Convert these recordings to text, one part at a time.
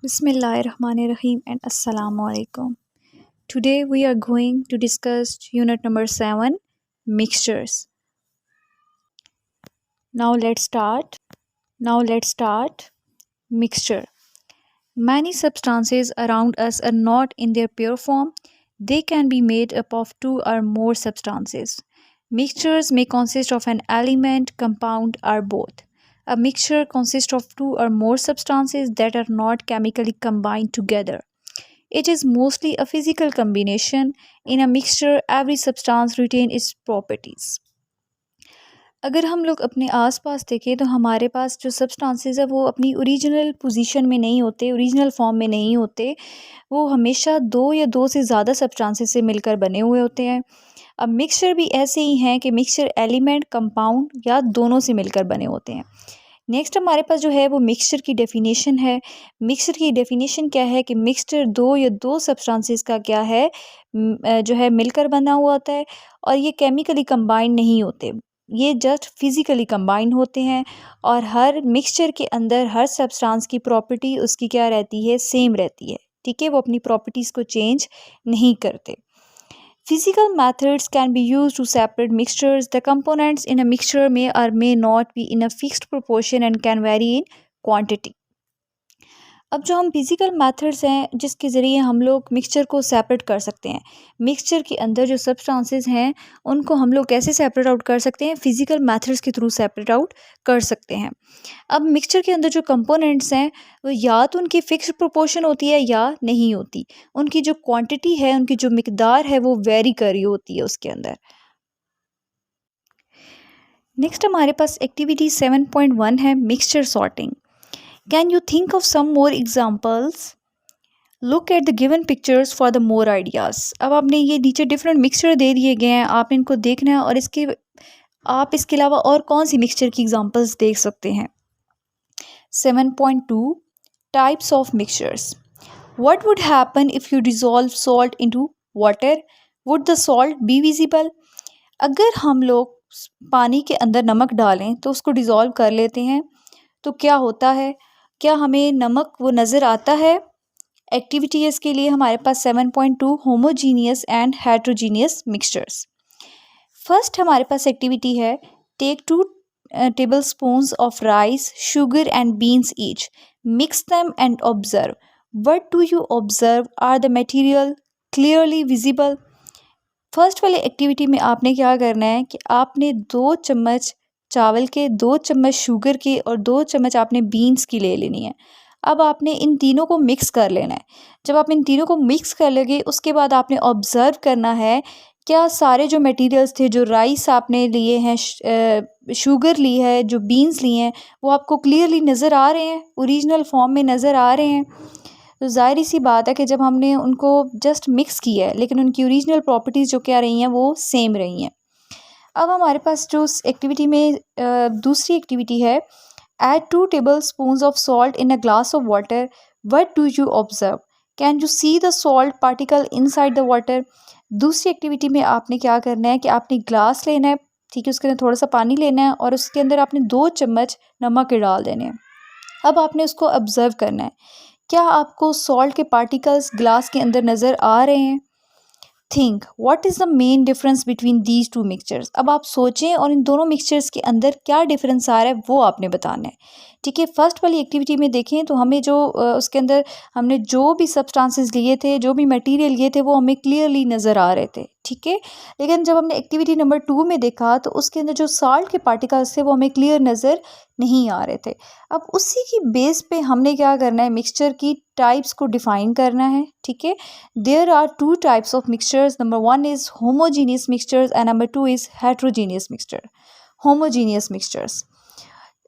Bismillahirrahmanirrahim and Assalamu alaikum. Today we are going to discuss unit number 7, mixtures. Now let's start. Mixture. Many substances around us are not in their pure form. They can be made up of two or more substances. Mixtures may consist of an element, compound, or both. A mixture consists of two or more substances that are not chemically combined together. It is mostly a physical combination. In a mixture, every substance retains its properties. अगर हम लोग अपने आसपास देखें तो हमारे पास जो सब्सटेंसेस है वो अपनी ओरिजिनल पोजीशन में नहीं होते, ओरिजिनल फॉर्म में नहीं होते। वो हमेशा दो या दो से ज़्यादा सब्सटेंसेस से मिलकर बने हुए होते हैं। अब मिक्सचर भी ऐसे ही हैं कि मिक्सचर एलिमेंट, कंपाउंड या दोनों से मिलकर बने होते हैं। नेक्स्ट हमारे पास जो है वो मिक्सचर की डेफिनेशन है। मिक्सचर की डेफिनेशन क्या है कि मिक्सचर दो या दो सब्सटेंसेस का क्या है जो है मिलकर बना हुआ होता है और ये केमिकली कंबाइन नहीं होते, ये जस्ट फिज़िकली कंबाइन होते हैं। और हर मिक्सचर के अंदर हर सब्सटेंस की प्रॉपर्टी उसकी क्या रहती है, सेम रहती है। ठीक है, वो अपनी प्रॉपर्टीज़ को चेंज नहीं करते। Physical methods can be used to separate mixtures. The components in a mixture may or may not be in a fixed proportion and can vary in quantity. अब जो हम फिज़िकल मेथड्स हैं जिसके ज़रिए हम लोग मिक्सचर को सेपरेट कर सकते हैं, मिक्सचर के अंदर जो सब्सटेंसेस हैं उनको हम लोग कैसे सेपरेट आउट कर सकते हैं, फिज़िकल मेथड्स के थ्रू सेपरेट आउट कर सकते हैं। अब मिक्सचर के अंदर जो कंपोनेंट्स हैं वो या तो उनकी फिक्स्ड प्रोपोर्शन होती है या नहीं होती, उनकी जो क्वांटिटी है, उनकी जो मिकदार है वो वेरी कर रही होती है उसके अंदर। नेक्स्ट हमारे पास एक्टिविटी 7.1 है mixture sorting. Can you think of some more examples? Look at the given pictures for the more ideas. अब आपने ये नीचे डिफरेंट मिक्सचर दे दिए गए हैं, आप इनको देखना है और आप इसके अलावा और कौन सी मिक्सचर की एग्जांपल्स देख सकते हैं। 7.2 Types of mixtures. What would happen if you dissolve salt into water? Would the salt be visible? अगर हम लोग पानी के अंदर नमक डालें तो उसको डिज़ोल्व कर लेते हैं तो क्या होता है, क्या हमें नमक वो नज़र आता है। एक्टिविटी है इसके लिए हमारे पास 7.2 homogeneous and heterogeneous mixtures. First हमारे पास एक्टिविटी है take 2 table spoons of rice, sugar and beans each, mix them and observe. What do you observe? Are the material clearly visible? First वाली एक्टिविटी में आपने क्या करना है कि आपने 2 चम्मच चावल के, 2 चम्मच शुगर के और 2 चम्मच आपने बीन्स की ले लेनी है। अब आपने इन तीनों को मिक्स कर लेना है। जब आप इन तीनों को मिक्स कर लोगे उसके बाद आपने ऑब्ज़र्व करना है क्या सारे जो मटेरियल्स थे, जो राइस आपने लिए हैं, शुगर ली है, जो बीन्स लिए हैं, वो आपको क्लियरली नज़र आ रहे हैं, ओरिजिनल फॉर्म में नज़र आ रहे हैं। तो ज़ाहिर सी बात है कि जब हमने उनको जस्ट मिक्स किया है लेकिन उनकी ओरिजिनल प्रॉपर्टीज़ जो क्या रही हैं वो सेम रही हैं। अब हमारे पास जो एक्टिविटी में दूसरी एक्टिविटी है add 2 tablespoons of salt in a glass of water. What do you observe? Can you see the salt particle inside the water? दूसरी एक्टिविटी में आपने क्या करना है कि आपने ग्लास लेना है, ठीक है, उसके अंदर थोड़ा सा पानी लेना है और उसके अंदर आपने 2 चम्मच नमक के डाल देने हैं। अब आपने उसको ऑब्जर्व करना है, क्या आपको सॉल्ट के पार्टिकल्स ग्लास के अंदर नज़र आ रहे हैं? Think what is the main difference between these two mixtures. अब आप सोचें और इन दोनों मिक्सचर्स के अंदर क्या डिफरेंस आ रहा है वो आपने बताना है। ठीक है, फर्स्ट वाली एक्टिविटी में देखें तो हमें जो उसके अंदर हमने जो भी सब्सटेंसेस लिए थे, जो भी मटेरियल लिए थे वो हमें क्लियरली नज़र आ रहे थे। ठीक है, लेकिन जब हमने एक्टिविटी नंबर 2 में देखा तो उसके अंदर जो साल्ट के पार्टिकल्स थे वो हमें क्लियर नज़र नहीं आ रहे थे। अब उसी की बेस पे हमने क्या करना है, मिक्सचर की टाइप्स को डिफ़ाइन करना है। ठीक है, there are 2 types of mixtures. Number 1 is homogeneous mixtures and number 2 is heterogeneous mixture. Homogeneous mixtures,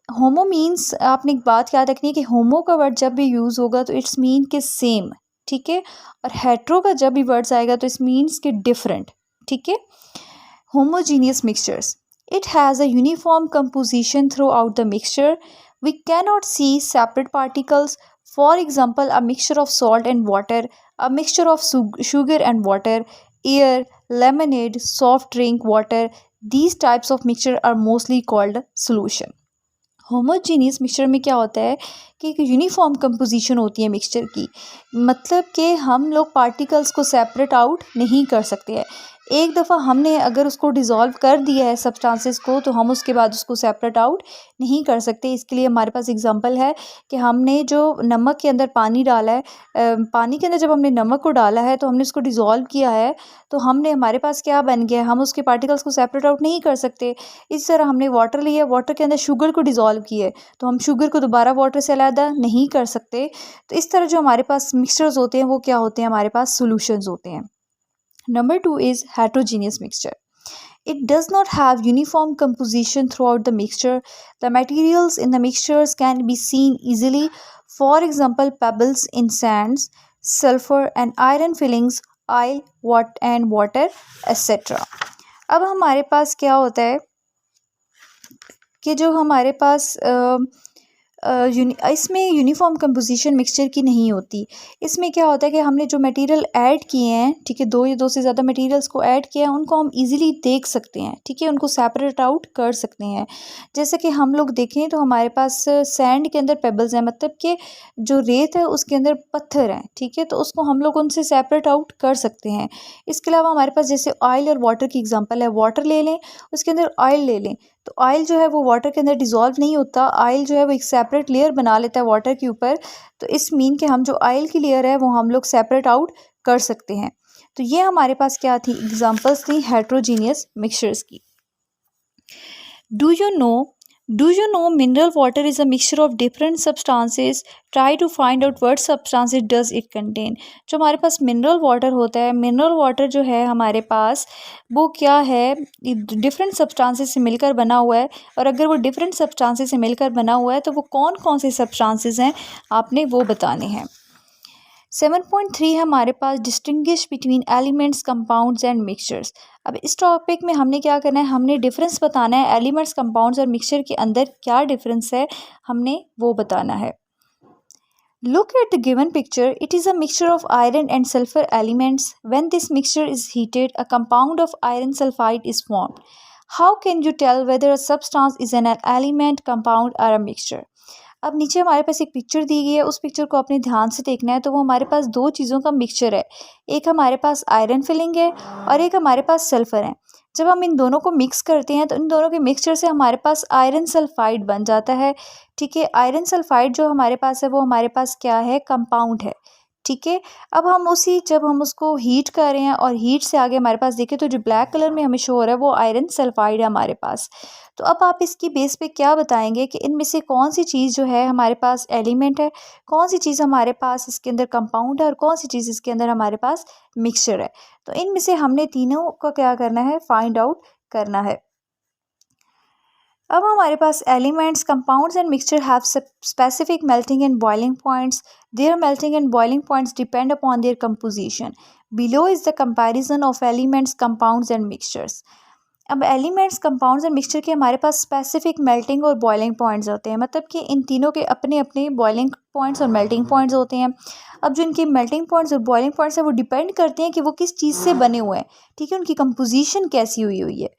homo means आपने एक बात याद रखनी है कि होमो का वर्ड जब भी यूज़ होगा तो इट्स मीन के सेम। ठीक है, और हेट्रो का जब भी वर्ड्स आएगा तो इट्स मीन्स के डिफरेंट। ठीक है, homogeneous mixtures, it has a uniform composition throughout the mixture. We cannot see separate particles. For example, a mixture of salt and water, a mixture of sugar and water, air, lemonade, soft drink, water. These types of mixture are mostly called solution. Homogeneous mixture में क्या होता है कि एक uniform composition होती है mixture की, मतलब कि हम लोग पार्टिकल्स को सेपरेट आउट नहीं कर सकते हैं। एक दफ़ा हमने अगर उसको डिज़ोल्व कर दिया है सब्सटेंसेस को, तो हम उसके बाद उसको सेपरेट आउट नहीं कर सकते। इसके लिए हमारे पास एग्जांपल है कि हमने जो नमक के अंदर पानी डाला है, पानी के अंदर जब हमने नमक को डाला है तो हमने उसको डिज़ोल्व किया है, तो हमने हमारे पास क्या बन गया, हम उसके पार्टिकल्स को सेपरेट आउट नहीं कर सकते। इस तरह हमने वाटर लिया, वाटर के अंदर शुगर को डिज़ोल्व किया है, तो हम शुगर को दोबारा वाटर से अलग नहीं कर सकते। तो इस तरह जो हमारे पास मिक्सचर्स होते हैं वो क्या होते हैं, हमारे पास सॉल्यूशंस होते हैं। Number 2 is heterogeneous mixture. It does not have uniform composition throughout the mixture. The materials in the mixtures can be seen easily. For example, pebbles in sands, sulfur and iron fillings, oil, water, etc. अब हमारे पास क्या होता है कि जो हमारे पास इसमें यूनिफॉर्म कंपोजिशन मिक्सचर की नहीं होती। इसमें क्या होता है कि हमने जो मटेरियल ऐड किए हैं, ठीक है, दो या दो से ज़्यादा मटेरियल्स को ऐड किया है, उनको हम इजीली देख सकते हैं, ठीक है, उनको सेपरेट आउट कर सकते हैं। जैसे कि हम लोग देखें तो हमारे पास सैंड के अंदर पेबल्स हैं, मतलब कि जो रेत है उसके अंदर पत्थर हैं, ठीक है, तो उसको हम लोग उनसे सेपरेट आउट कर सकते हैं। इसके अलावा हमारे पास जैसे ऑयल और वाटर की एग्जाम्पल है, वाटर ले लें, उसके अंदर ऑयल ले लें, तो ऑयल जो है वो वाटर के अंदर डिज़ोल्व नहीं होता, ऑयल जो है वो एक सेपरेट लेयर बना लेता है वाटर के ऊपर। तो इस मीन कि हम जो ऑयल की लेयर है वो हम लोग सेपरेट आउट कर सकते हैं। तो ये हमारे पास क्या थी, एग्जांपल्स थी हेट्रोजीनियस मिक्सचर्स की। Do you know mineral water is a mixture of different substances. Try to find out what substances does it contain. जो हमारे पास मिनरल वाटर होता है, मिनरल वाटर जो है हमारे पास वो क्या है, डिफरेंट सब्सटेंसेस से मिलकर बना हुआ है, और अगर वो डिफरेंट सब्सटेंसेस से मिलकर बना हुआ है तो वो कौन कौन से सब्सटेंसेस हैं आपने वो बताने हैं। 7.3 है हमारे पास distinguish between elements, compounds and mixtures. अब इस टॉपिक में हमने क्या करना है, हमने डिफरेंस बताना है, एलिमेंट्स, कंपाउंड्स और मिक्सचर के अंदर क्या डिफरेंस है हमने वो बताना है। Look at the given picture. It is a mixture of iron and sulfur elements. When this mixture is heated, a compound of iron sulfide is formed. How can you tell whether a substance is an element, compound or a mixture? अब नीचे हमारे पास एक picture दी गई है, उस picture को अपने ध्यान से देखना है। तो वो हमारे पास दो चीज़ों का मिक्सचर है, एक हमारे पास आयरन फिलिंग है और एक हमारे पास सल्फ़र है। जब हम इन दोनों को मिक्स करते हैं तो इन दोनों के मिक्सचर से हमारे पास आयरन सल्फाइड बन जाता है, ठीक है। आयरन सल्फाइड जो हमारे पास है वो हमारे पास क्या है, कंपाउंड है, ठीक है। अब हम जब हम उसको हीट कर रहे हैं और हीट से आगे हमारे पास देखें तो जो ब्लैक कलर में हमें शो हो रहा है वो आयरन सल्फाइड है हमारे पास। तो अब आप इसकी बेस पे क्या बताएंगे कि इनमें से कौन सी चीज़ जो है हमारे पास एलिमेंट है, कौन सी चीज़ हमारे पास इसके अंदर कंपाउंड है और कौन सी चीज़ इसके अंदर हमारे पास मिक्सचर है। तो इनमें से हमने तीनों का क्या करना है, फाइंड आउट करना है। अब हमारे पास elements, compounds and mixture have specific melting and boiling points. Their melting and boiling points depend upon their composition. Below is the comparison of elements, compounds and mixtures. अब एलिमेंट्स, कंपाउंड्स एंड मिक्सचर के हमारे पास specific melting और boiling points होते हैं, मतलब कि इन तीनों के अपने अपने बॉइलिंग पॉइंट्स और मेल्टिंग पॉइंट्स होते हैं। अब जो इनके मेल्टिंग पॉइंट्स और बॉइलिंग पॉइंट्स हैं वो डिपेंड करते हैं कि वो किस चीज़ से बने हुए हैं, ठीक है, उनकी कंपोजिशन कैसी हुई हुई है,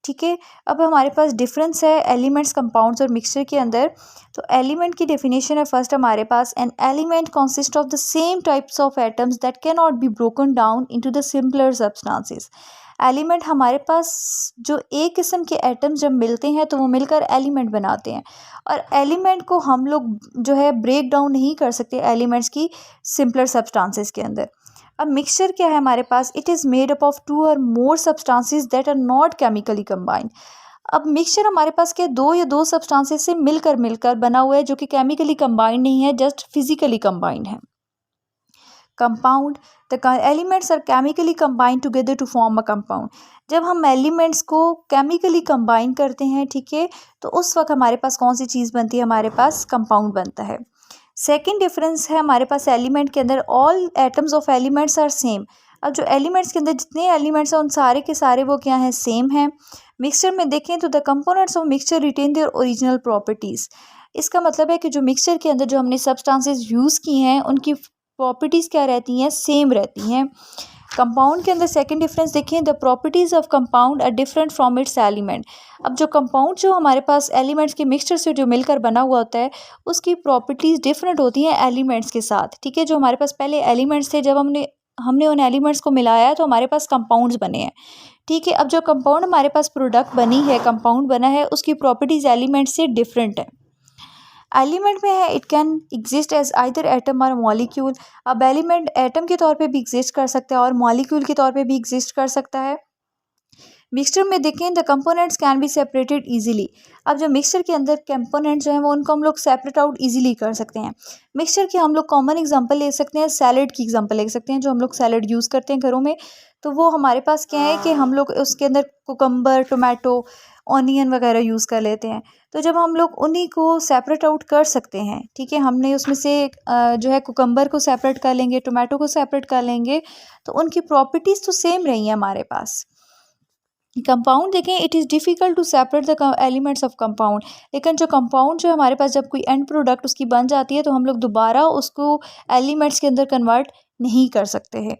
ठीक है। अब हमारे पास डिफरेंस है एलिमेंट्स, कंपाउंड्स और मिक्सचर के अंदर। तो एलिमेंट की डेफिनेशन है फर्स्ट हमारे पास, an element consist of the same types of atoms that can not be broken down into the simpler substances. Element हमारे पास जो एक किस्म के एटम्स जब मिलते हैं तो वो मिलकर एलिमेंट बनाते हैं, और एलिमेंट को हम लोग जो है ब्रेक डाउन नहीं कर सकते एलिमेंट्स की सिंपलर सब्सटेंसेस के अंदर। अब मिक्सचर क्या है हमारे पास, it is made up of two or more substances that are not chemically combined. अब मिक्सचर हमारे पास क्या, दो या दो सब्सटेंसेस से मिलकर बना हुआ है जो कि केमिकली कंबाइंड नहीं है, जस्ट फिजिकली कंबाइंड है। Compound, the elements are chemically combined together to form a compound. जब हम एलिमेंट्स को केमिकली कंबाइन करते हैं, ठीक है, तो उस वक्त हमारे पास कौन सी चीज़ बनती है, हमारे पास कंपाउंड बनता है। सेकेंड डिफरेंस है हमारे पास एलिमेंट के अंदर, all atoms of elements are same. अब जो एलिमेंट्स के अंदर जितने एलिमेंट्स हैं उन सारे के सारे वो क्या हैं, सेम हैं। मिक्सचर में देखें तो the components of mixture retain their original properties. इसका मतलब है कि जो मिक्सचर के अंदर जो हमने सब्सटेंसेस यूज़ की हैं उनकी प्रॉपर्टीज़ क्या रहती हैं, सेम रहती हैं। कंपाउंड के अंदर सेकंड डिफरेंस देखें, the properties of compound are different from its element. अब जो कंपाउंड जो हमारे पास एलिमेंट्स के मिक्सचर से जो मिलकर बना हुआ होता है उसकी प्रॉपर्टीज़ डिफरेंट होती हैं एलिमेंट्स के साथ, ठीक है। जो हमारे पास पहले एलिमेंट्स थे, जब हमने हमने उन एलिमेंट्स को मिलाया है तो हमारे पास कंपाउंड्स बने हैं, ठीक है। अब जो कंपाउंड हमारे पास प्रोडक्ट बनी है, कंपाउंड बना है, उसकी प्रॉपर्टीज़ एलिमेंट से डिफरेंट है। एलिमेंट में है it can exist as either atom और मॉलिक्यूल। अब एलिमेंट एटम के तौर पे भी एग्जिस्ट कर सकता है और मॉलिक्यूल के तौर पे भी एग्जिस्ट कर सकता है। मिक्सचर में देखें, the components can be separated easily. अब जो मिक्सचर के अंदर कंपोनेंट्स जो हैं वो उनको हम लोग सेपरेट आउट इजीली कर सकते हैं। मिक्सचर की हम लोग कॉमन एग्जांपल ले सकते हैं, सैलड की एग्जांपल ले सकते हैं। जो हम लोग सैलड यूज़ करते हैं घरों में, तो वो हमारे पास क्या है कि हम लोग उसके अंदर कुकम्बर, टोमेटो, ऑनियन वगैरह यूज़ कर लेते हैं। तो जब हम लोग उन्हीं को सेपरेट आउट कर सकते हैं, ठीक है, हमने उसमें से जो है कुकम्बर को सेपरेट कर लेंगे, टोमेटो को सेपरेट कर लेंगे, तो उनकी प्रॉपर्टीज़ तो सेम रही हैं हमारे पास। कंपाउंड देखें, it is difficult to separate the elements of compound. लेकिन जो कंपाउंड जो हमारे पास जब कोई एंड प्रोडक्ट उसकी बन जाती है तो हम लोग दोबारा उसको एलिमेंट्स के अंदर कन्वर्ट नहीं कर सकते हैं।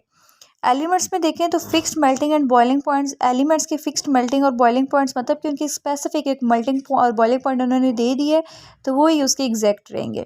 एलिमेंट्स में देखें तो fixed melting and boiling points. Elements के फिक्स्ड मेल्टिंग और बॉइलिंग पॉइंट्स मतलब कि उनकी स्पेसिफिक एक मेल्टिंग और बॉइलिंग पॉइंट उन्होंने दे दी है, तो वो ही उसके एग्जैक्ट रहेंगे।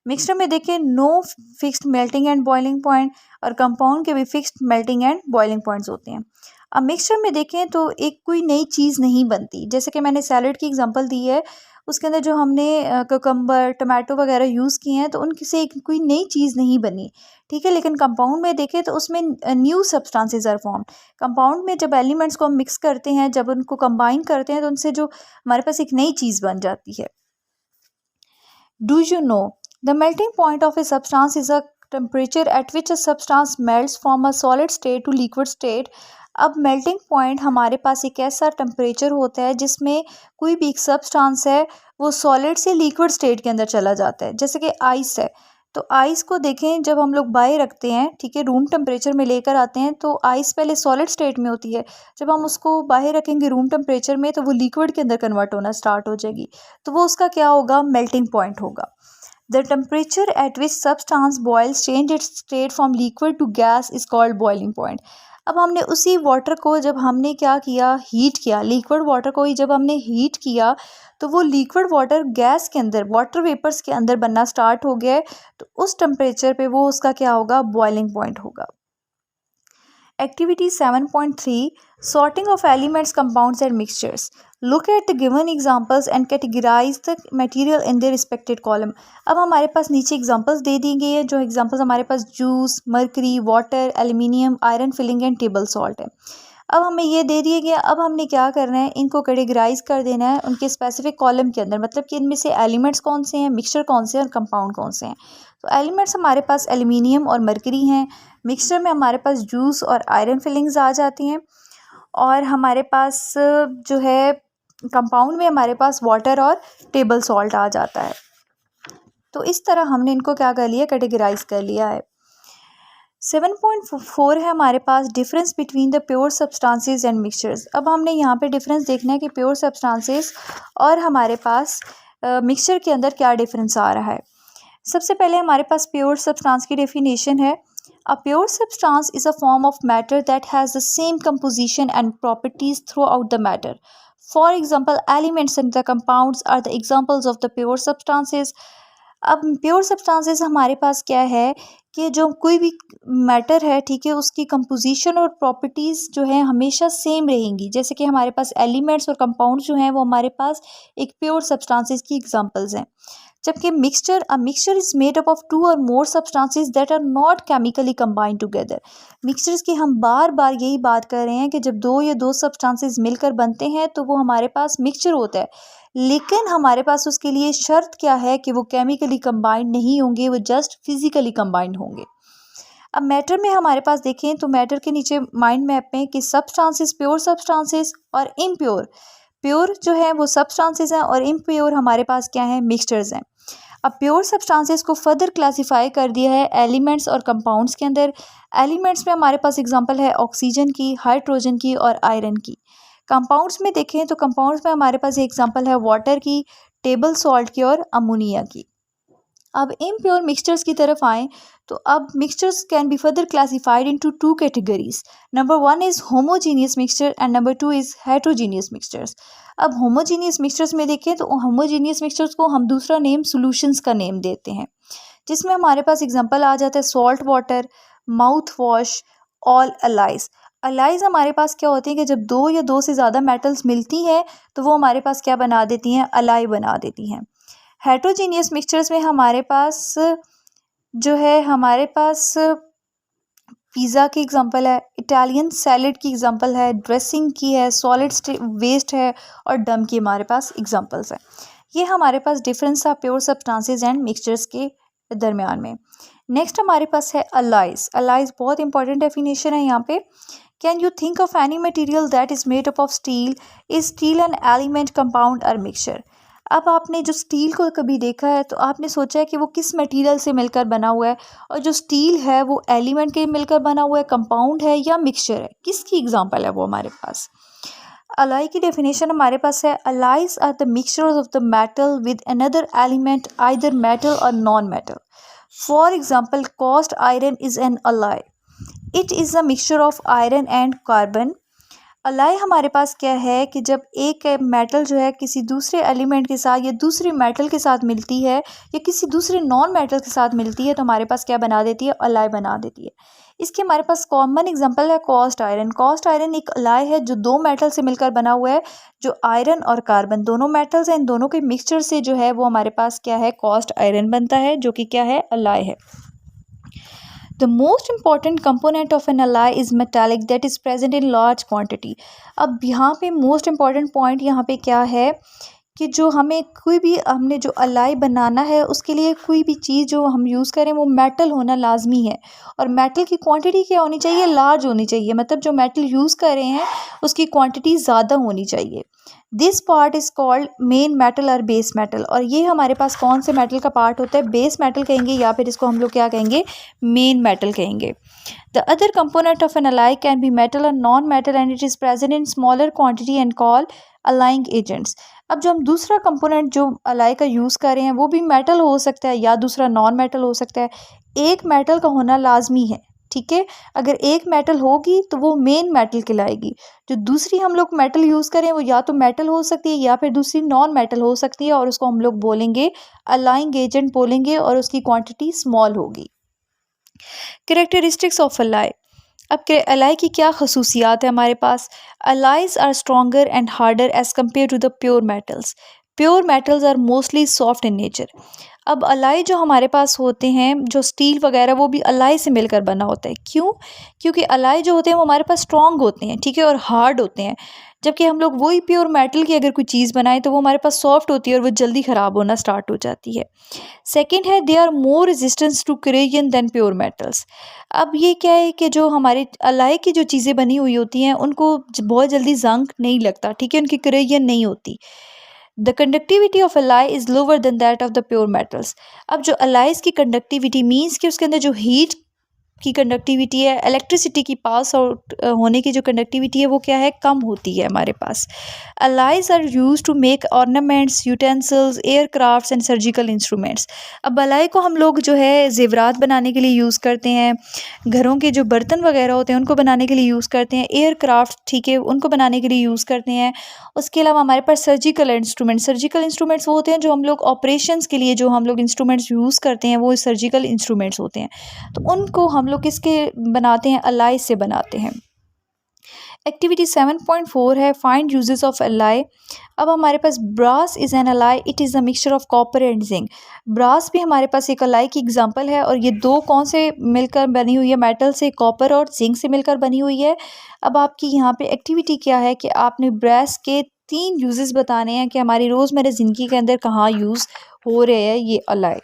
मिक्सचर में देखें, no fixed melting and boiling point, और कंपाउंड के भी fixed melting and boiling points होते हैं। अब मिक्सचर में देखें तो एक कोई नई चीज़ नहीं बनती, जैसे कि मैंने सैलड की एग्जांपल दी है, उसके अंदर जो हमने कुकम्बर, टमाटो वगैरह यूज़ किए हैं तो उनकी से एक कोई नई चीज़ नहीं बनी, ठीक है। लेकिन कंपाउंड में देखें तो उसमें new substances are form. Compound में जब एलिमेंट्स को हम मिक्स करते हैं, जब उनको कंबाइन करते हैं, तो उनसे जो हमारे पास एक नई चीज़ बन जाती है। Do you know the melting point of a substance is a temperature at which a substance melts from a solid state to liquid state। अब मेल्टिंग पॉइंट हमारे पास एक ऐसा टेम्परेचर होता है जिसमें कोई भी एक सब्सटेंस है वो सॉलिड से लिक्विड स्टेट के अंदर चला जाता है, जैसे कि आइस है। तो आइस को देखें, जब हम लोग बाय रखते हैं, ठीक है, रूम टेम्परेचर में लेकर आते हैं, तो आइस पहले सॉलिड स्टेट में होती है। जब हम उसको बाहर रखेंगे रूम टेम्परेचर में तो वो लिक्विड के अंदर कन्वर्ट होना स्टार्ट हो जाएगी, तो वो उसका क्या होगा, मेल्टिंग पॉइंट होगा। The temperature at which substance boils change its state from liquid to gas is called boiling point। अब हमने उसी वाटर को जब हमने क्या किया, हीट किया, लिक्विड वाटर को ही जब हमने हीट किया तो वो लिक्विड वाटर गैस के अंदर, वाटर वेपर्स के अंदर बनना स्टार्ट हो गया है, तो उस टेम्परेचर पे वो उसका क्या होगा, बॉइलिंग पॉइंट होगा। Activity 7.3 Sorting of elements, compounds and mixtures। Look at the given examples and categorize the material in their respected column। अब हमारे पास नीचे एग्जांपल्स दे दी गई है। जो एग्जांपल्स हमारे पास juice, mercury, water, aluminium, iron filing and table salt है। अब हमें ये दे दिए गया, अब हमने क्या करना है, इनको कैटेगराइज कर देना है उनके स्पेसिफिक कॉलम के अंदर, मतलब कि इनमें से एलिमेंट्स कौन से हैं, मिक्सचर कौन से हैं और कंपाउंड कौन से हैं। तो एलिमेंट्स हमारे पास एल्यूमिनियम और मर्करी हैं। मिक्सचर में हमारे पास जूस और आयरन फिलिंग्स आ जाती हैं, और हमारे पास जो है कंपाउंड में हमारे पास वाटर और टेबल सॉल्ट आ जाता है। तो इस तरह हमने इनको क्या कर लिया, कैटेगराइज कर लिया है। 7.4 है हमारे पास difference between the pure substances and mixtures. अब हमने यहाँ पे डिफरेंस देखना है कि प्योर सब्सटेंसेस और हमारे पास मिक्सचर के अंदर क्या डिफरेंस आ रहा है। सबसे पहले हमारे पास प्योर सब्सटेंस की डेफिनेशन है, a pure substance is a form of matter that has the same composition and properties throughout the matter. For example, elements and the compounds are the examples of the pure substances. अब pure substances हमारे पास क्या है कि जो कोई भी matter है, ठीक है, उसकी कंपोजिशन और प्रॉपर्टीज़ जो है हमेशा सेम रहेंगी। जैसे कि हमारे पास एलिमेंट्स और कंपाउंड्स जो हैं वो हमारे पास एक प्योर सब्सटेंसेस की एग्जांपल्स हैं। जबकि a mixture is made up of two or more substances that are not chemically combined together. Mixtures की हम बार बार यही बात कर रहे हैं कि जब दो या दो सब्सटेंसेस मिलकर बनते हैं तो वो हमारे पास मिक्सचर होता है, लेकिन हमारे पास उसके लिए शर्त क्या है कि वो केमिकली कंबाइंड नहीं होंगे, वो जस्ट फिजिकली कंबाइंड होंगे। अब मैटर में हमारे पास देखें तो मैटर के नीचे माइंड मैप में कि सब्सटेंसेस, प्योर सब्सटेंसेस और इम्प्योर। प्योर जो है वो सब्सटेंसेस हैं और इम्प्योर हमारे पास क्या है, मिक्सचर्स हैं। अब प्योर सब्सटेंसेस को फर्दर क्लासीफाई कर दिया है एलिमेंट्स और कंपाउंड्स के अंदर। एलिमेंट्स में हमारे पास एग्जांपल है ऑक्सीजन की, हाइड्रोजन की और आयरन की। कंपाउंड्स में देखें तो कंपाउंड्स में हमारे पास एग्जांपल है वाटर की, टेबल सॉल्ट की और अमोनिया की। अब इम्प्योर मिक्सचर्स की तरफ आएँ तो अब mixtures can be further classified into two categories. Number 1 is homogeneous mixture and number 2 is heterogeneous mixtures. अब होमोजीनियस मिक्सचर्स में देखें तो होमोजीनियस मिक्सचर्स को हम दूसरा नेम सॉल्यूशंस का नेम देते हैं, जिसमें हमारे पास एग्जांपल आ जाता है salt water, mouth wash, all alloys. Alloys हमारे पास क्या होती है कि जब दो या दो से ज़्यादा मेटल्स मिलती हैं तो वो हमारे पास क्या बना देती हैं, अलाई बना देती हैं। हेट्रोजीनियस मिक्सचर्स में हमारे पास जो है हमारे पास पिज़्ज़ा की एग्जांपल है, इटालियन सैलड की एग्जांपल है, ड्रेसिंग की है, सॉलिड वेस्ट है और डम की हमारे पास एग्जांपल्स हैं। ये हमारे पास डिफरेंस है प्योर सब्सटेंसेस एंड मिक्सचर्स के दरमियान में। नेक्स्ट हमारे पास है अलाइज। अलाइज बहुत इंपॉर्टेंट डेफिनेशन है यहाँ पे। Can you think of any material that is made up of steel? Is steel an element, compound और मिक्सचर? अब आपने जो स्टील को कभी देखा है तो आपने सोचा है कि वो किस मटेरियल से मिलकर बना हुआ है, और जो स्टील है वो एलिमेंट के मिलकर बना हुआ है, कंपाउंड है या मिक्सचर है, किसकी एग्जांपल है वो हमारे पास। अलाई की डेफिनेशन हमारे पास है alloys are the mixtures of the metal with another element, either metal or non metal. For example cast iron is an alloy, it is a mixture of iron and carbon. Alloy हमारे पास क्या है कि जब एक metal जो है किसी दूसरे एलिमेंट के साथ या दूसरे मेटल के साथ मिलती है या किसी दूसरे नॉन मेटल के साथ मिलती है तो हमारे पास क्या बना देती है, अलाई बना देती है। इसके हमारे पास कॉमन एग्जांपल है कॉस्ट आयरन। कॉस्ट आयरन एक अलाई है जो दो मेटल से मिलकर बना हुआ है, जो आयरन और कार्बन दोनों मेटल्स हैं, इन दोनों के मिक्सचर से जो है वो हमारे पास क्या है, कॉस्ट आयरन बनता है, जो कि क्या है, अलाई है। The most important component of an alloy is metallic that is present in large quantity। अब यहाँ पे most important point यहाँ पे क्या है कि जो हमें कोई भी हमने जो अलाई बनाना है उसके लिए कोई भी चीज़ जो हम यूज़ करें वो मेटल होना लाजमी है, और मेटल की क्वांटिटी क्या होनी चाहिए, लार्ज होनी चाहिए। मतलब जो मेटल यूज़ कर रहे हैं उसकी क्वांटिटी ज़्यादा होनी चाहिए। This part is called main metal और बेस मेटल। और ये हमारे पास कौन से मेटल का पार्ट होता है, बेस मेटल कहेंगे या फिर इसको हम लोग क्या कहेंगे, मेन मेटल कहेंगे। The other component of an alloy can be metal or non metal and it is present in smaller quantity and call alloying agents. अब जो हम दूसरा कंपोनेंट जो अलाई का यूज़ कर रहे हैं वो भी मेटल हो सकता है या दूसरा नॉन मेटल हो सकता है। एक मेटल का होना लाजमी है, ठीक है। अगर एक मेटल होगी तो वो मेन मेटल कहलाएगी। जो दूसरी हम लोग मेटल यूज़ करें वो या तो मेटल हो सकती है या फिर दूसरी नॉन मेटल हो सकती है, और उसको हम लोग बोलेंगे अलाइंग एजेंट बोलेंगे, और उसकी क्वांटिटी स्मॉल होगी। Characteristics of alloy. अब अलाई की क्या खसूसियात है हमारे पास। Alloys are stronger and harder as compare to the pure metals. Pure metals are mostly soft in nature. अब अलाई जो हमारे पास होते हैं, जो स्टील वगैरह, वो भी अलाई से मिलकर बना होता है। क्यों? क्योंकि अलाई जो होते हैं वो हमारे पास स्ट्रॉन्ग होते हैं, ठीक है, और हार्ड होते हैं। जबकि हम लोग वही प्योर मेटल की अगर कोई चीज़ बनाएं तो वो हमारे पास सॉफ्ट होती है और वो जल्दी ख़राब होना स्टार्ट हो जाती है। सेकेंड है they are more resistance to corrosion than pure metals. अब ये क्या है कि जो हमारे अलाई की जो चीज़ें बनी हुई होती हैं उनको बहुत जल्दी जंग नहीं लगता, ठीक है, उनकी करेजन नहीं होती। The conductivity of alloy is lower than that of the pure metals. अब जो अलाइज की कंडक्टिविटी मीन्स कि उसके अंदर जो हीट की कंडक्टिविटी है, इलेक्ट्रिसिटी की पास आउट होने की जो कंडक्टिविटी है वो क्या है, कम होती है हमारे पास। Alloys are use to make ornaments, utensils, aircrafts and surgical instruments. अब अलाई को हम लोग जो है जेवरात बनाने के लिए यूज़ करते हैं, घरों के जो बर्तन वगैरह होते हैं उनको बनाने के लिए यूज़ करते हैं, एयरक्राफ्ट, ठीक है, उनको बनाने के लिए यूज़ करते हैं। उसके अलावा हमारे पास सर्जिकल इंस्ट्रूमेंट्स वो होते हैं जो हम लोग ऑपरेशंस के लिए जो हम लोग इंस्ट्रूमेंट्स यूज़ करते हैं वो सर्जिकल इंस्ट्रूमेंट्स होते हैं। तो उनको हम लोग किसके बनाते हैं, अलाई से बनाते हैं। एक्टिविटी 7.4 है फाइंड यूजेस ऑफ अलाई। अब हमारे पास brass is an alloy, it is a mixture of copper and zinc. Brass भी हमारे पास एक अलाई की एग्जांपल है, और ये दो कौन से मिलकर बनी हुई है, मेटल से, कॉपर और जिंक से मिलकर बनी हुई है। अब आपकी यहाँ पे एक्टिविटी क्या है कि आपने ब्रास के 3 यूजेस बताने हैं कि हमारी रोज़मर्रा ज़िंदगी के अंदर कहाँ यूज़ हो रहे हैं ये अलाई।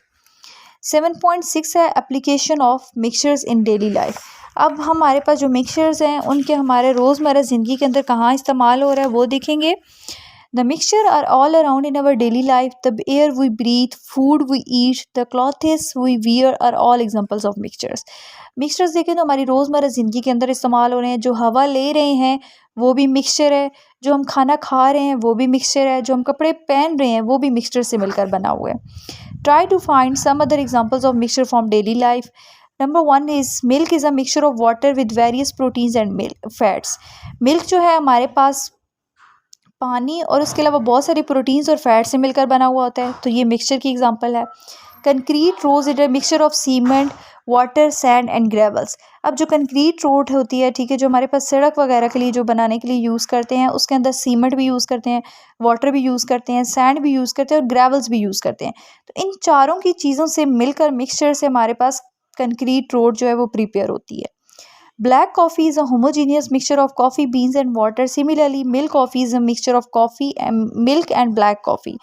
7.6 है application of mixtures in daily life. अब हमारे पास जो मिक्सचर्स हैं उनके हमारे रोज़मर्रा ज़िंदगी के अंदर कहाँ इस्तेमाल हो रहा है वो देखेंगे। The mixture are all around in our daily life, the air we breathe, food we eat, the clothes we wear are all examples of mixtures. Mixtures देखें तो हमारी रोज़मर्रा ज़िंदगी के अंदर इस्तेमाल हो रहे हैं। जो हवा ले रहे हैं वो भी मिक्सचर है, जो हम खाना खा रहे हैं वो भी मिक्सचर है, जो हम कपड़े पहन रहे हैं वो भी मिक्सचर से मिलकर बना हुआ है। Try to find some other examples of mixture from daily life. Number 1 is milk is a mixture of water with various proteins and milk fats. Milk जो है हमारे पास पानी और उसके अलावा बहुत सारे प्रोटीन्स और फैट से मिलकर बना हुआ होता है, तो ये मिक्सचर की एग्जांपल है। Concrete rose is a mixture of cement, water, sand and gravels. अब जो कंक्रीट रोड होती है, ठीक है, जो हमारे पास सड़क वगैरह के लिए जो बनाने के लिए यूज़ करते हैं, उसके अंदर सीमेंट भी यूज़ करते हैं, वाटर भी यूज़ करते हैं, सैंड भी यूज़ करते हैं और ग्रेवल्स भी यूज़ करते हैं। तो इन चारों की चीज़ों से मिलकर मिक्सचर से हमारे पास कंक्रीट रोड जो है वो प्रिपेयर होती है। Black coffee is a homogeneous mixture of coffee beans and water. Similarly, milk coffee is a mixture of coffee and milk and black coffee.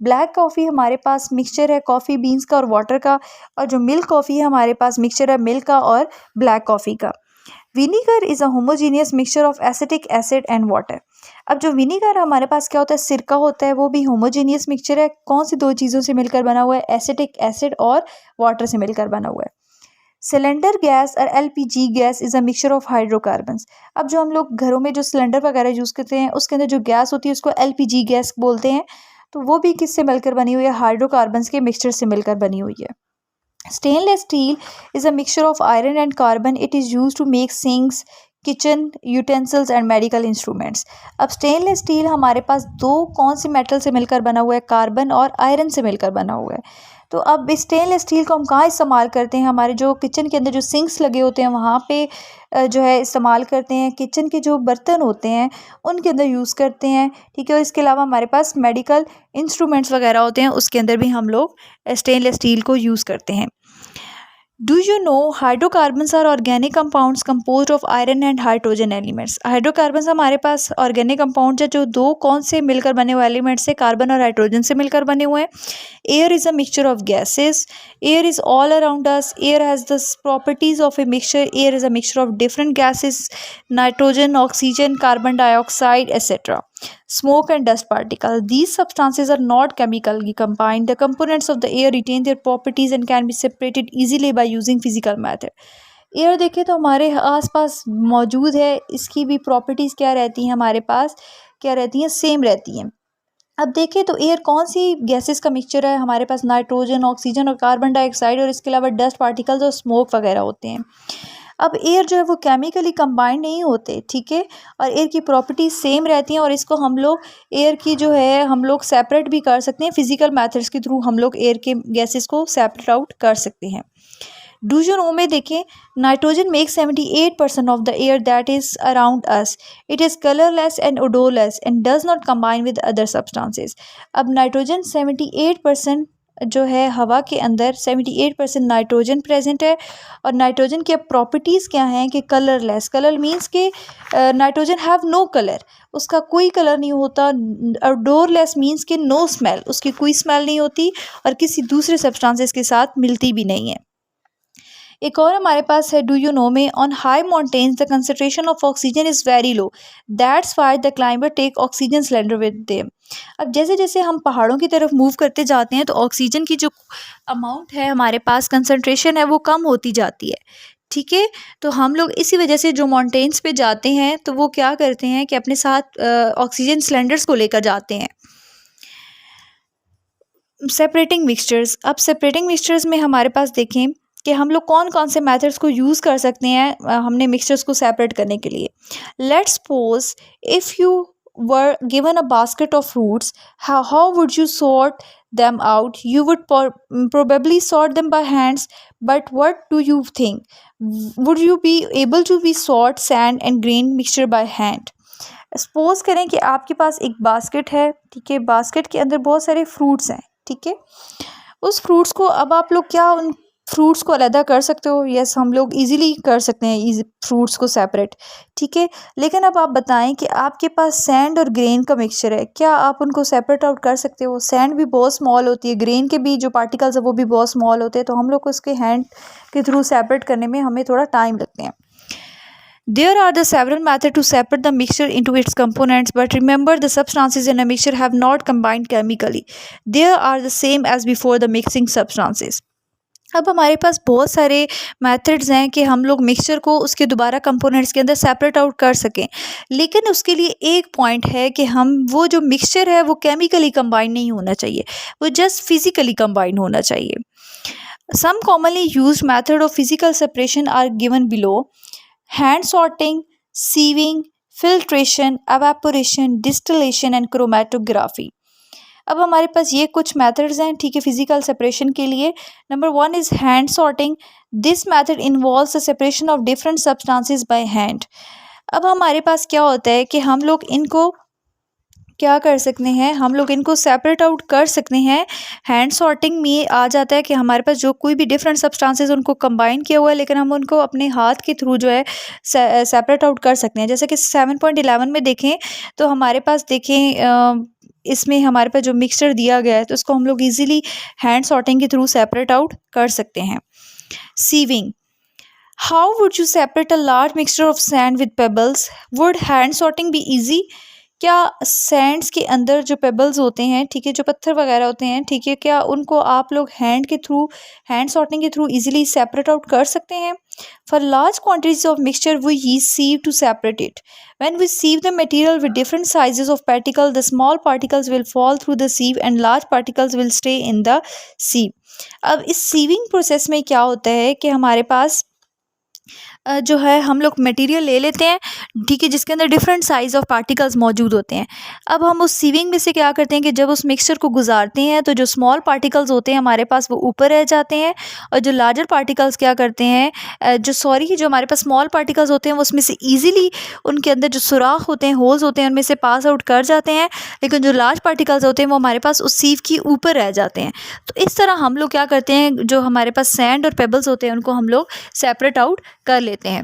Black coffee हमारे पास मिक्सचर है coffee beans का और water का, और जो milk coffee है हमारे पास mixture है मिल्क का और ब्लैक कॉफ़ी का। Vinegar is a homogeneous mixture of acetic acid and water. अब जो विनीगर हमारे पास क्या होता है, सिरका होता है, वो भी होमोजीनियस मिक्सचर है। कौन सी दो चीज़ों से मिलकर बना हुआ है, एसिटिक एसिड और वाटर से मिलकर बना हुआ है। सिलेंडर गैस और LPG gas is a mixture of hydrocarbons. अब जो हम लोग घरों में जो सिलेंडर वगैरह यूज़ करते हैं, उसके अंदर जो गैस होती है उसको एलपीजी गैस बोलते हैं, तो वो भी किससे मिलकर बनी हुई है, हाइड्रोकार्बन्स के मिक्सचर से मिलकर बनी हुई है। Stainless steel is a mixture of iron and carbon. It is used to make sinks, kitchen utensils and medical instruments. अब स्टेनलेस स्टील हमारे पास दो कौन से मेटल से मिलकर बना हुआ है, कार्बन और आयरन से मिलकर बना हुआ है। तो अब इस स्टेनलेस स्टील को हम कहाँ इस्तेमाल करते हैं, हमारे जो किचन के अंदर जो सिंक्स लगे होते हैं वहाँ पे जो है इस्तेमाल करते हैं, किचन के जो बर्तन होते हैं उनके अंदर यूज़ करते हैं, ठीक है। और इसके अलावा हमारे पास मेडिकल इंस्ट्रूमेंट्स वगैरह होते हैं, उसके अंदर भी हम लोग स्टेनलेस स्टील को यूज़ करते हैं। Do you know hydrocarbons are organic compounds composed of iron and hydrogen elements? Hydrocarbons हमारे पास ऑर्गेनिक कंपाउंड है जो दो कौन से मिलकर बने हुए एलिमेंट्स से, कार्बन और हाइड्रोजन से मिलकर बने हुए हैं। Air is a mixture of gases. Air is all around us. Air has the properties of a mixture. Air is a mixture of different gases, nitrogen, oxygen, carbon dioxide etcetera. Smoke and dust particles. These substances are not chemically combined. The components of the air retain their properties and can be separated easily by using physical method. Air देखें तो हमारे आसपास मौजूद है, इसकी भी properties क्या रहती हैं, हमारे पास क्या रहती हैं, सेम रहती हैं। अब देखें तो एयर कौन सी गैसेस का मिक्सचर है, हमारे पास नाइट्रोजन, ऑक्सीजन और कार्बन डाइऑक्साइड और इसके अलावा डस्ट पार्टिकल्स और स्मोक वगैरह होते हैं। अब एयर जो है वो केमिकली कंबाइंड नहीं होते, ठीक है, और एयर की प्रॉपर्टीज सेम रहती हैं, और इसको हम लोग एयर की जो है हम लोग सेपरेट भी कर सकते हैं, फिजिकल मेथड्स के थ्रू हम लोग एयर के गैसेस को सेपरेट आउट कर सकते हैं। डूजन ओ में देखें, nitrogen makes 78% of the air that is around us. It is colourless and odourless and does not combine with other substances. अब नाइट्रोजन 78% जो है हवा के अंदर 78% नाइट्रोजन प्रेजेंट है, और नाइट्रोजन की अब प्रॉपर्टीज़ क्या हैं कि कलरलेस। कलर मीन्स के नाइट्रोजन हैव नो कलर, उसका कोई कलर नहीं होता। ओडोरलेस मीन्स के नो स्मेल, उसकी कोई स्मेल नहीं होती और किसी दूसरे सब्सटेंसेस के साथ मिलती भी नहीं है। एक और हमारे पास है डू यू नो में, on high mountains the concentration of oxygen is very low, that's why the climber take oxygen cylinder with them. अब जैसे जैसे हम पहाड़ों की तरफ मूव करते जाते हैं तो ऑक्सीजन की जो अमाउंट है हमारे पास, कंसंट्रेशन है, वो कम होती जाती है, ठीक है। तो हम लोग इसी वजह से जो माउंटेन्स पे जाते हैं तो वो क्या करते हैं कि अपने साथ ऑक्सीजन सिलेंडर्स को लेकर जाते हैं। Separating mixtures. अब सेपरेटिंग मिक्सचर्स में हमारे पास देखें कि हम लोग कौन कौन से मेथड्स को यूज़ कर सकते हैं हमने मिक्सचर्स को सेपरेट करने के लिए। Let's suppose if you were given a basket of fruits, how would you sort them out? You would probably sort them by hands, but what do you think? Would you be able to be sort sand and grain mixture by hand? Suppose करें कि आपके पास एक basket है, ठीक है, basket के अंदर बहुत सारे फ्रूट्स हैं, ठीक है। उस फ्रूट्स को अब आप लोग क्या उन फ्रूट्स को अलग कर सकते हो? यस, हम लोग इजीली कर सकते हैं फ्रूट्स को सेपरेट, ठीक है। लेकिन अब आप बताएं कि आपके पास सैंड और ग्रेन का मिक्सचर है, क्या आप उनको सेपरेट आउट कर सकते हो? सैंड भी बहुत स्मॉल होती है, ग्रेन के भी जो पार्टिकल्स है वो भी बहुत स्मॉल होते हैं, तो हम लोग को उसके हैंड के थ्रू सेपरेट करने में हमें थोड़ा टाइम लगते हैं। There are the several methods to separate the mixture into its components, but remember the substances in a mixture have not combined chemically. They are the same as before the mixing substances. अब हमारे पास बहुत सारे methods हैं कि हम लोग mixture को उसके दोबारा कंपोनेंट्स के अंदर सेपरेट आउट कर सकें, लेकिन उसके लिए एक पॉइंट है कि हम वो जो मिक्सचर है वो केमिकली कंबाइन नहीं होना चाहिए, वो जस्ट फिज़िकली कंबाइन होना चाहिए। Some commonly used method of physical separation are given below: hand sorting, sieving, filtration, evaporation, distillation and chromatography. अब हमारे पास ये कुछ मेथड्स हैं, ठीक है, फिजिकल सेपरेशन के लिए। Number 1 is hand sorting. This method involves the separation of different substances by hand. अब हमारे पास क्या होता है कि हम लोग इनको क्या कर सकते हैं, हम लोग इनको सेपरेट आउट कर सकते हैं। हैंड सॉर्टिंग में आ जाता है कि हमारे पास जो कोई भी डिफरेंट सब्सटेंसेस उनको कंबाइन किया हुआ है, लेकिन हम उनको अपने हाथ के थ्रू जो है सेपरेट आउट कर सकते हैं। जैसे कि 7.11 में देखें तो हमारे पास देखें इसमें हमारे पास जो मिक्सचर दिया गया है तो उसको हम लोग इजीली हैंड सॉर्टिंग के थ्रू सेपरेट आउट कर सकते हैं। Sieving: how would you separate a large mixture of sand with pebbles? Would hand sorting be easy? क्या सैंड्स के अंदर जो पेबल्स होते हैं, ठीक है, जो पत्थर वगैरह होते हैं, ठीक है, क्या उनको आप लोग हैंड सॉर्टिंग के थ्रू इजीली सेपरेट आउट कर सकते हैं? For large quantities of mixture we use sieve to separate it. When we sieve the material with different sizes of particle, the small particles will fall through the sieve and large particles will stay in the sieve. अब इस sieving process में क्या होता है कि हमारे पास जो है हम लोग मटेरियल ले लेते हैं, ठीक है, जिसके अंदर डिफरेंट साइज़ ऑफ पार्टिकल्स मौजूद होते हैं। अब हम उस सीविंग में से क्या करते हैं कि जब उस मिक्सचर को गुजारते हैं तो जो स्मॉल पार्टिकल्स होते हैं हमारे पास वो ऊपर रह जाते हैं, और जो लार्जर पार्टिकल्स क्या करते हैं जो हमारे पास स्मॉल पार्टिकल्स होते हैं वो उसमें से ईजिली उनके अंदर जो सुराख होते हैं, होल्स होते हैं, उनमें से पास आउट कर जाते हैं, लेकिन जो लार्ज पार्टिकल्स होते हैं वो हमारे पास उस सीव के ऊपर रह जाते हैं। तो इस तरह हम लोग क्या करते हैं, जो हमारे पास सैंड और पेबल्स होते हैं उनको हम लोग सेपरेट आउट कर लेते हैं।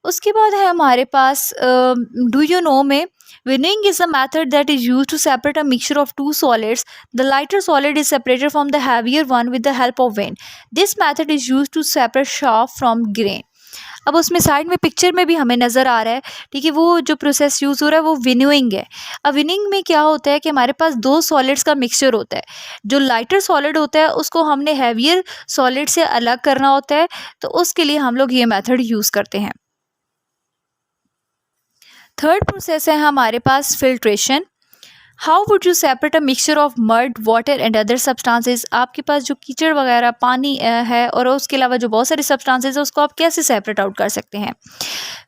उसके बाद है हमारे पास डू यू नो में winnowing is a method that is use to separate a mixture of two solids. The lighter solid is separated from the heavier one with the help of wind. This method is use to separate sharp from grain. अब उसमें side में picture में भी हमें नज़र आ रहा है, ठीक है, वो जो प्रोसेस यूज़ हो रहा है वो विनोइंग है। अब विनिंग में क्या होता है कि हमारे पास दो सॉलिड्स का मिक्सचर होता है। जो लाइटर सॉलिड होता है उसको हमने हैवियर सॉलिड से अलग करना होता है, तो उसके लिए हम लोग ये मेथड यूज़ करते हैं। थर्ड प्रोसेस है हमारे पास filtration. How would you separate a mixture of mud, water and other substances? आपके पास जो कीचड़ वगैरह पानी है और उसके अलावा जो बहुत सारे सब्सटेंसेस है उसको आप कैसे सेपरेट आउट कर सकते हैं?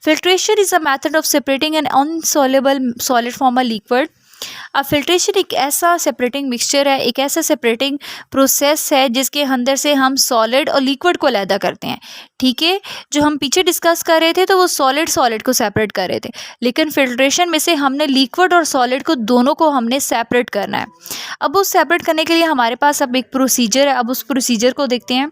Filtration is a method of separating an insoluble solid from a liquid. अब फिल्ट्रेशन एक ऐसा सेपरेटिंग मिक्सचर है, एक ऐसा सेपरेटिंग प्रोसेस है जिसके अंदर से हम सॉलिड और लिक्विड को अलग करते हैं, ठीक है। जो हम पीछे डिस्कस कर रहे थे तो वो सॉलिड को सेपरेट कर रहे थे, लेकिन फिल्ट्रेशन में से हमने लिक्विड और सॉलिड को दोनों को हमने सेपरेट करना है। अब उस सेपरेट करने के लिए हमारे पास अब एक प्रोसीजर है, अब उस प्रोसीजर को देखते हैं।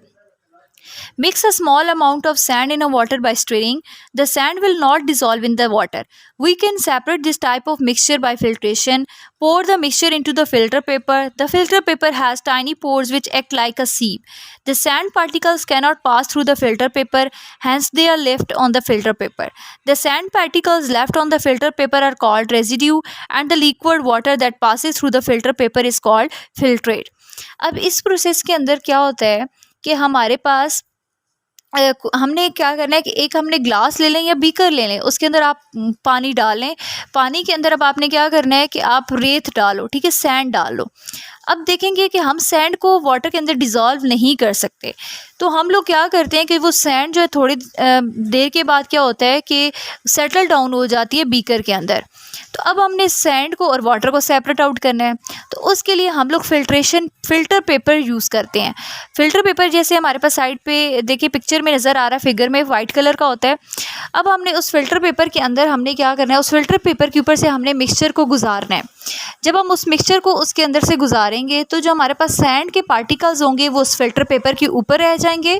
Mix a small amount of sand in a water by stirring. The sand will not dissolve in the water. We can separate this type of mixture by filtration. Pour the mixture into the filter paper. The filter paper has tiny pores which act like a sieve. The sand particles cannot pass through the filter paper, hence they are left on the filter paper. The sand particles left on the filter paper are called residue, and the liquid water that passes through the filter paper is called filtrate. अब इस process के अंदर क्या होता है कि हमारे पास हमने क्या करना है कि एक हमने ग्लास ले लें या बीकर ले लें, उसके अंदर आप पानी डालें। पानी के अंदर अब आपने क्या करना है कि आप रेत डालो, ठीक है, सैंड डाल लो। अब देखेंगे कि हम सैंड को वाटर के अंदर डिज़ोल्व नहीं कर सकते, तो हम लोग क्या करते हैं कि वो सैंड जो है थोड़ी देर के बाद क्या होता है कि सेटल डाउन हो जाती है बीकर के अंदर। तो अब हमने सैंड को और वाटर को सेपरेट आउट करना है, तो उसके लिए हम लोग फ़िल्टर पेपर यूज़ करते हैं। फ़िल्टर पेपर जैसे हमारे पास साइड पे देखिए पिक्चर में नज़र आ रहा है, फिगर में वाइट कलर का होता है। अब हमने उस फ़िल्टर पेपर के अंदर हमने क्या करना है, उस फ़िल्टर पेपर के ऊपर से हमने मिक्सचर को गुजारना है। जब हम उस मिक्सचर को उसके अंदर से गुजारेंगे तो जो हमारे पास सैंड के पार्टिकल्स होंगे वो उस फ़िल्टर पेपर के ऊपर रह जाएंगे,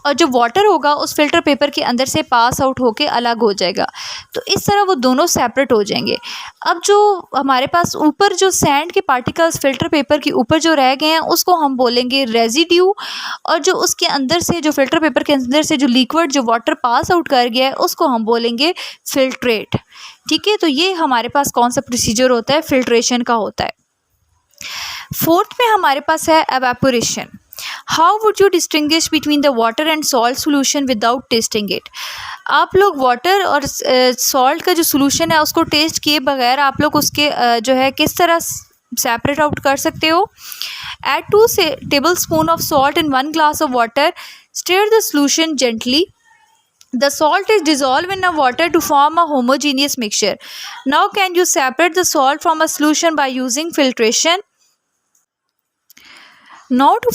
और जो वाटर होगा उस फ़िल्टर पेपर के अंदर से पास आउट होके अलग हो जाएगा। तो इस तरह वो दोनों सेपरेट हो जाएंगे। अब जो हमारे पास ऊपर जो सैंड के पार्टिकल्स फ़िल्टर पेपर के ऊपर जो रह गए हैं उसको हम बोलेंगे रेजिड्यू, और जो उसके अंदर से जो फ़िल्टर पेपर के अंदर से जो लिक्विड जो वाटर पास आउट कर गया है उसको हम बोलेंगे फिल्ट्रेट, ठीक है। तो ये हमारे पास कौन सा प्रोसीजर होता है, फिल्ट्रेशन का होता है। फोर्थ में हमारे पास है evaporation. How would you distinguish between the water and salt solution without testing it? आप लोग वाटर और सॉल्ट का जो सोल्यूशन है उसको टेस्ट किए बगैर आप लोग उसके जो है किस तरह सेपरेट आउट कर सकते हो। Add 2 tablespoon of salt in 1 glass of water. Stir the solution gently. The salt is dissolved in the water to form a homogeneous mixture. Now can you separate the salt from a solution by using filtration? Now to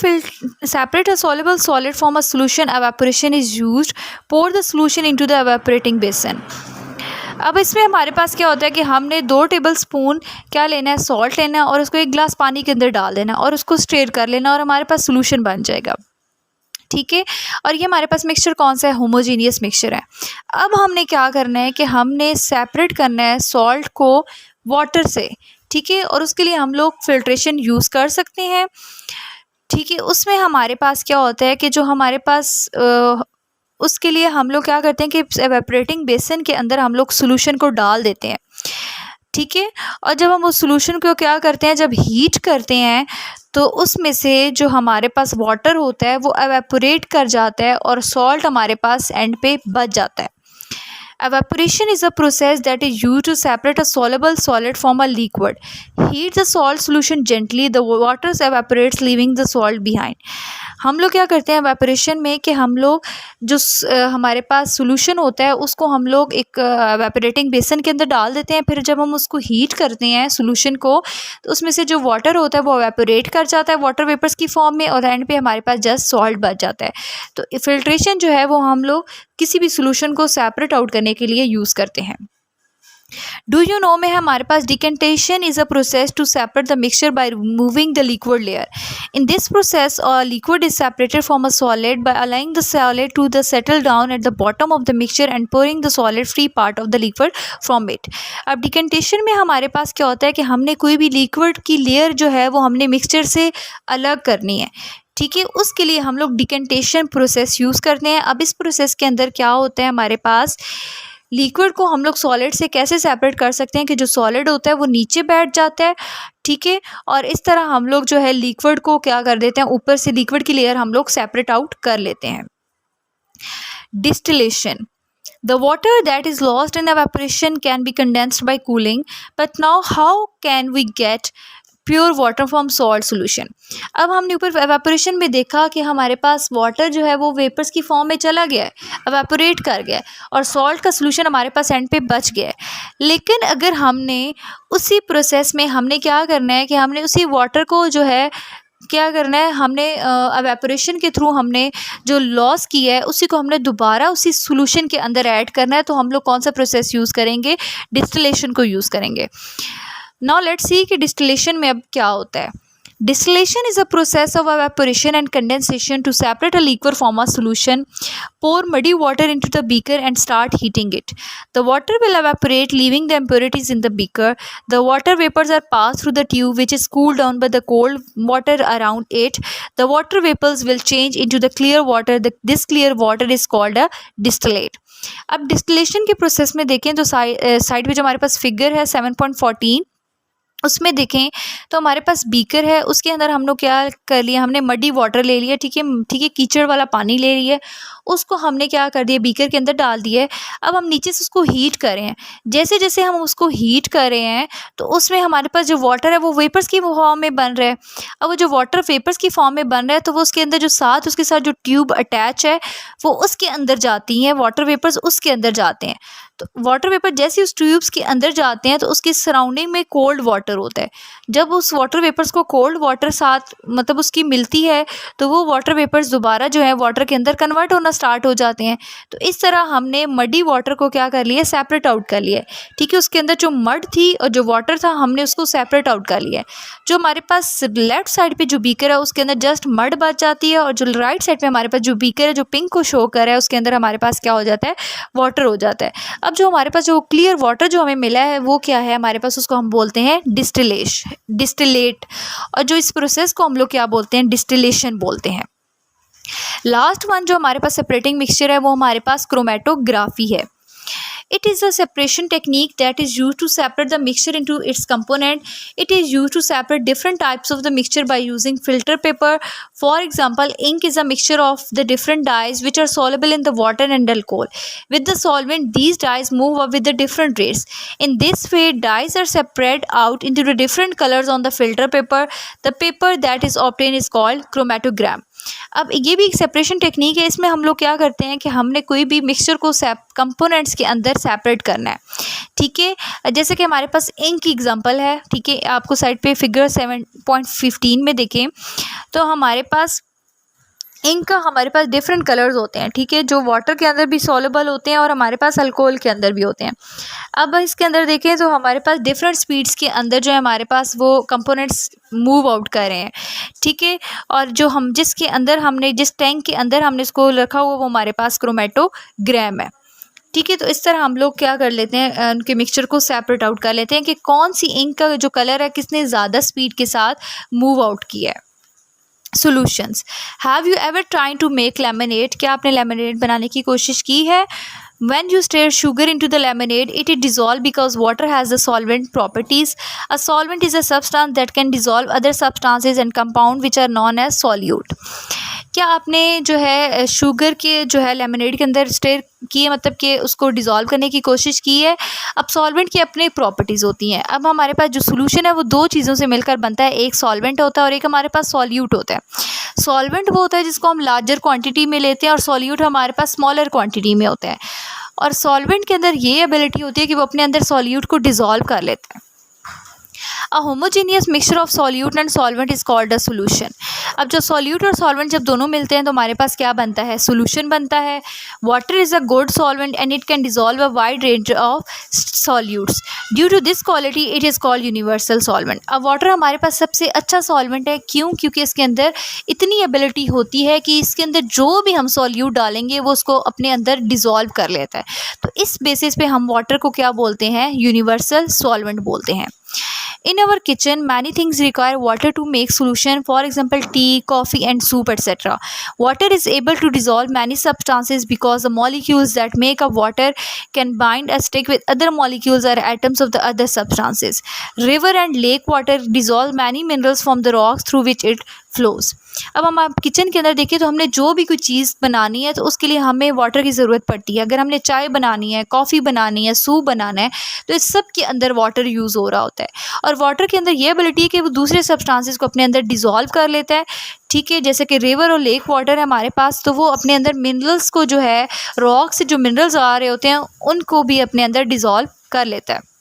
separate a soluble solid from a solution, evaporation is used. Pour the solution into the evaporating basin. अब इसमें हमारे पास क्या होता है कि हमने 2 table spoon क्या लेना है, सॉल्ट लेना है और उसको 1 गिलास पानी के अंदर डाल देना और उसको स्टेर कर लेना और हमारे पास सोल्यूशन बन जाएगा। ठीक है, और ये हमारे पास मिक्सचर कौन सा है, होमोजीनियस मिक्सचर है। अब हमने क्या करना है कि हमने सेपरेट करना है सॉल्ट को वाटर से। ठीक है, और उसके लिए हम लोग फिल्ट्रेशन यूज़ कर सकते हैं। ठीक है, उसमें हमारे पास क्या होता है कि जो हमारे पास उसके लिए हम लोग क्या करते हैं कि एवेपोरेटिंग बेसिन के अंदर हम लोग सोल्यूशन को डाल देते हैं। ठीक है, और जब हम उस सोल्यूशन को क्या करते हैं, जब हीट करते हैं तो उसमें से जो हमारे पास वाटर होता है वो एवेपोरेट कर जाता है और सॉल्ट हमारे पास एंड पे बच जाता है। Evaporation is a process that is used to separate a soluble solid from a liquid. Heat the salt solution gently. The water evaporates, leaving the salt behind. हम लोग क्या करते हैं evaporation में कि हम लोग जो हमारे पास solution होता है उसको हम लोग एक evaporating basin के अंदर डाल देते हैं। फिर जब हम उसको heat करते हैं solution को तो उसमें से जो water होता है वो evaporate कर जाता है water vapors की form में और end पे हमारे पास just salt बच जाता है। तो filtration जो है वो हम लोग किसी भी सोल्यूशन को सेपरेट आउट करने के लिए यूज़ करते हैं। डू यू नो में हमारे पास decantation is a process to separate the mixture by removing the liquid layer. In this process liquid is separated from a solid by allowing the solid to the settle down at the bottom of the mixture and pouring the solid free part of the liquid from it. अब decantation में हमारे पास क्या होता है कि हमने कोई भी लिक्विड की लेयर जो है वो हमने मिक्सचर से अलग करनी है। ठीक है, उसके लिए हम लोग डिकेंटेशन प्रोसेस यूज़ करते हैं। अब इस प्रोसेस के अंदर क्या होता है, हमारे पास लिक्विड को हम लोग सॉलिड से कैसे सेपरेट कर सकते हैं कि जो सॉलिड होता है वो नीचे बैठ जाता है। ठीक है, और इस तरह हम लोग जो है लिक्विड को क्या कर देते हैं, ऊपर से लिक्विड की लेयर हम लोग सेपरेट आउट कर लेते हैं। Distillation, the water that is lost in evaporation can be condensed by cooling, but now how can we get pure water from salt solution. अब हमने ऊपर एवेपोरेशन में देखा कि हमारे पास वाटर जो है वो वेपर्स की फॉर्म में चला गया है, एवेपोरेट कर गया है और सॉल्ट का सोल्यूशन हमारे पास एंड पे बच गया है। लेकिन अगर हमने उसी प्रोसेस में हमने क्या करना है कि हमने उसी वाटर को जो है क्या करना है, हमने एवेपोरेशन के थ्रू हमने जो लॉस किया है उसी को हमने दोबारा उसी सोल्यूशन के अंदर ऐड करना है। तो हम लोग कौन सा प्रोसेस यूज़ करेंगे, डिस्टिलेशन को यूज़ करेंगे। नाउ लेट्स सी कि डिस्टिलेशन में अब क्या होता है। Distillation is a process of evaporation and condensation to separate a liquid from a solution. Pour muddy water into the beaker and start heating it. The water will evaporate, leaving the impurities in the beaker. The water vapors are passed through the tube, which is cooled down by the cold water around it. The water vapors will change into the clear water. This clear water is called a distillate. अब distillation के process में देखें तो side पे जो हमारे पास figure है 7.14 उसमें देखें तो हमारे पास बीकर है, उसके अंदर हम लोग क्या कर लिया, हमने मडी वाटर ले लिया। ठीक है, कीचड़ वाला पानी ले लिया, उसको हमने क्या कर दिया, बीकर के अंदर डाल दिया है। अब हम नीचे से उसको हीट कर रहे हैं। जैसे जैसे हम उसको हीट कर रहे हैं तो उसमें हमारे पास जो वाटर है वो वेपर्स की फॉर्म में बन रहा है। अब वो जो वाटर वेपर्स की फॉर्म में बन रहा है तो वो उसके अंदर जो उसके साथ जो ट्यूब अटैच है वो उसके अंदर जाती हैं, वाटर वेपर्स उसके अंदर जाते हैं। तो वाटर वेपर जैसे उस ट्यूब्स के अंदर जाते हैं तो उसके सराउंडिंग में कोल्ड वाटर होता है। जब उस वाटर वेपर्स को कोल्ड वाटर साथ मतलब उसकी मिलती है तो वो वाटर वेपर्स दोबारा जो है वाटर के अंदर कन्वर्ट होना स्टार्ट हो जाते हैं। तो इस तरह हमने मडी वाटर को क्या कर लिया, सेपरेट आउट कर लिया। ठीक है, उसके अंदर जो मड थी और जो वाटर था हमने उसको सेपरेट आउट कर लिया। जो हमारे पास लेफ्ट साइड पे जो बीकर है उसके अंदर जस्ट मड बच जाती है और जो राइट साइड पे हमारे पास जो बीकर है जो पिंक को शो कर रहा है उसके अंदर हमारे पास क्या हो जाता है, वाटर हो जाता है। अब जो हमारे पास जो क्लियर वाटर जो हमें मिला है वो क्या है हमारे पास, उसको हम बोलते हैं डिस्टिलेट। और जो इस प्रोसेस को हम लोग क्या बोलते हैं, डिस्टिलेशन बोलते हैं। लास्ट वन जो हमारे पास सेपरेटिंग मिक्सचर है वो हमारे पास क्रोमेटोग्राफी है। It is a separation technique that is used to separate the mixture into its component. It is used to separate different types of the mixture by using filter paper. For example, ink is a mixture of the different dyes which are soluble in the water and alcohol. With the solvent, these dyes move up with the different rates. In this way, dyes are spread out into the different colors on the filter paper. The paper that is obtained is called chromatogram. अब ये भी एक separation technique है। इसमें हम लोग क्या करते हैं कि हमने कोई भी मिक्सचर को कंपोनेंट्स के अंदर सेपरेट करना है, ठीक है। जैसे कि हमारे पास इंक की एग्जांपल है, ठीक है, आपको साइड पे फिगर 7.15 में देखें तो हमारे पास इंक का हमारे पास डिफरेंट कलर्स होते हैं, ठीक है, जो वाटर के अंदर भी सॉलेबल होते हैं और हमारे पास अल्कोहल के अंदर भी होते हैं। अब इसके अंदर देखें तो हमारे पास डिफरेंट स्पीड्स के अंदर जो है हमारे पास वो कंपोनेंट्स मूव आउट कर रहे हैं, ठीक है। और जो हम जिसके अंदर हमने जिस टैंक के अंदर हमने इसको रखा हुआ वो हमारे पास क्रोमेटोग्राम है, ठीक है। तो इस तरह हम लोग क्या कर लेते हैं, उनके मिक्सचर को सेपरेट आउट कर लेते हैं कि कौन सी इंक का जो कलर है किसने ज़्यादा स्पीड के साथ मूव आउट किया है। Solutions. Have you ever tried to make lemonade? क्या आपने लेमनेड बनाने की कोशिश की है? When you stir sugar into the lemonade, it is dissolved because water has the solvent properties. A solvent is a substance that can dissolve other substances and compound which are known as solute. क्या आपने जो है sugar के जो है lemonade के अंदर stir किए, मतलब कि उसको डिज़ोल्व करने की कोशिश की है। अब सॉल्वेंट की अपनी प्रॉपर्टीज़ होती हैं। अब हमारे पास जो सोल्यूशन है वो दो चीज़ों से मिलकर बनता है, एक सॉल्वेंट होता है और एक हमारे पास सॉल्यूट होता है। सॉल्वेंट वो होता है जिसको हम लार्जर क्वांटिटी में लेते हैं और सॉल्यूट हमारे पास स्मॉलर क्वांटिटी में होता है। और सॉल्वेंट के अंदर ये एबिलिटी होती है कि वो अपने अंदर सॉल्यूट को डिज़ोल्व कर लेते हैं। A homogeneous mixture of solute and solvent is called a solution. अब जो solute और solvent जब दोनों मिलते हैं तो हमारे पास क्या बनता है, solution बनता है। Water is a good solvent and it can dissolve a wide range of solutes. Due to this quality, it is called universal solvent. अब water हमारे पास सबसे अच्छा solvent है, क्यों? क्योंकि इसके अंदर इतनी ability होती है कि इसके अंदर जो भी हम solute डालेंगे वो उसको अपने अंदर dissolve कर लेता है। तो इस basis पे हम water को क्या बोलते हैं, universal solvent बोलते हैं। In our kitchen, many things require water to make solution. For example, tea, coffee, and soup, etc. Water is able to dissolve many substances because the molecules that make up water can bind and stick with other molecules or atoms of the other substances. River and lake water dissolve many minerals from the rocks through which it flows. अब हम आप kitchen के अंदर देखें तो हमने जो भी कोई चीज़ बनानी है तो उसके लिए हमें वाटर की ज़रूरत पड़ती है। अगर हमने चाय बनानी है, कॉफ़ी बनानी है, सूप बनाना है, तो इस सब के अंदर वाटर यूज़ हो रहा होता है। और वाटर के अंदर ये एबिलिटी है कि वो दूसरे सब्सटेंसेस को अपने अंदर डिज़ोल्व कर लेता है, ठीक है। जैसे कि रिवर और लेक वाटर है हमारे पास, तो वो अपने अंदर मिनरल्स को जो है रॉक से जो मिनरल्स आ रहे होते हैं उनको भी अपने अंदर डिज़ोल्व कर लेता है।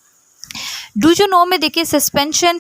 Do you know में देखिए suspension